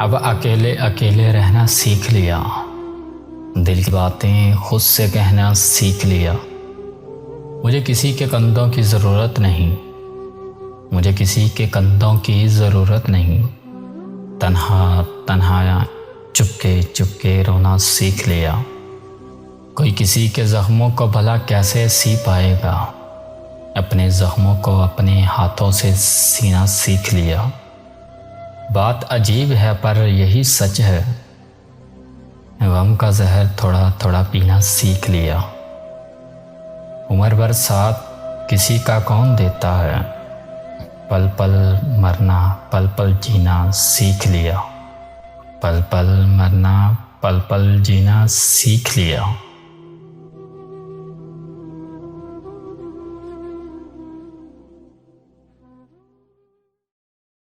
अब अकेले अकेले रहना सीख लिया, दिल की बातें खुद से कहना सीख लिया। मुझे किसी के कंधों की ज़रूरत नहीं, मुझे किसी के कंधों की ज़रूरत नहीं। तन्हा तन्हाया चुपके चुपके रोना सीख लिया। कोई किसी के ज़ख्मों को भला कैसे सी पाएगा, अपने ज़ख्मों को अपने हाथों से सीना सीख लिया। बात अजीब है पर यही सच है, गम का जहर थोड़ा थोड़ा पीना सीख लिया। उम्र भर साथ किसी का कौन देता है, पल पल मरना पल पल जीना सीख लिया। पल पल मरना पल पल जीना सीख लिया।